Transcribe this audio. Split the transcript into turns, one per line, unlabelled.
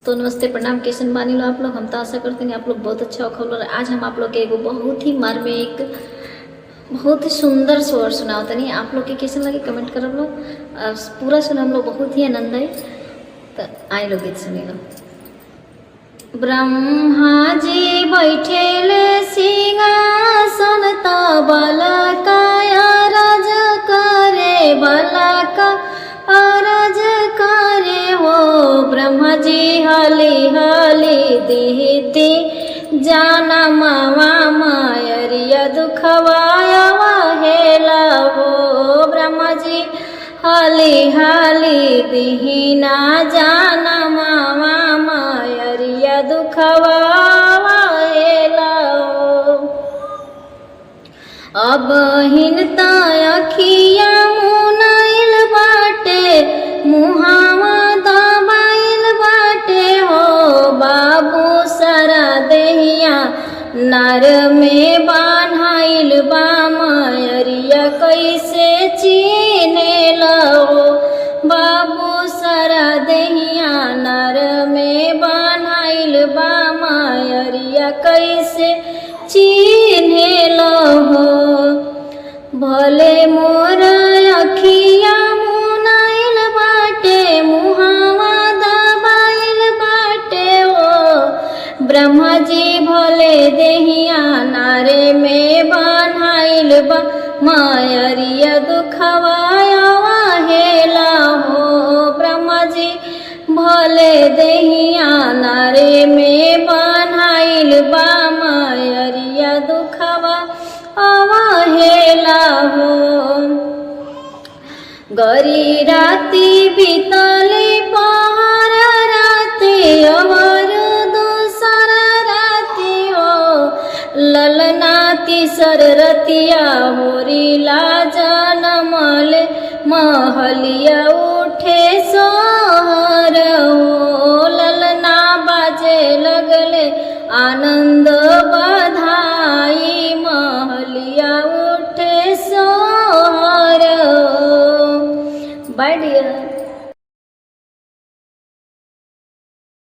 तो नमस्ते प्रणाम, कैसन बानी लो आप लोग। हम तो आशा करते हैं आप लोग बहुत अच्छा होगा। और आज हम आप लोग के एगो बहुत ही मार्मिक बहुत ही सुंदर स्वर सुनाओ तनी। आप लोग के कैसे लगे कमेंट करब लोग, और पूरा सुना हम लोग बहुत ही आनंद आई। तो आए लोग गीत सुनी लो। ब्रह्मा जी बैठेले सिंहासन त बलकाया राज करे, बलका अरज करे हो। ब्रह्मा जी हली हली दीदी जाना मावा मायरिया दुखवाया हेला हो। ब्रह्मा जी हली हली दीना जाना मावा मायरिया दुखवाया हेला हो। अब हिनता अखिया मुनाइल बाटे, मुहावा दबाइल बाटे हो। बाबू सारा देहिया नार में बान्हाइल बा, मायरिया कैसे चीने लो। बाबू सारा देहिया नार में बान्हाइल बा, मायरिया कैसे चिन्हे लो। भले मोर अखिया मुनाइल बाटे, मुहावा दबाइल बाटे हो। ब्रह्मा जी भले देहिया नारे में बान्हाइल बा, मायरिया दुखवाया हेला हो। ब्रह्मा जी भले देहिया नारे में बान्हाइल बा, मायरिया दुखवा अवहेला हो। गरी राती बीतली पहर राती, अवर दूसर राती हो। ललनाती सररतिया होरीला जनमल, महलिया उठे सोहर हो।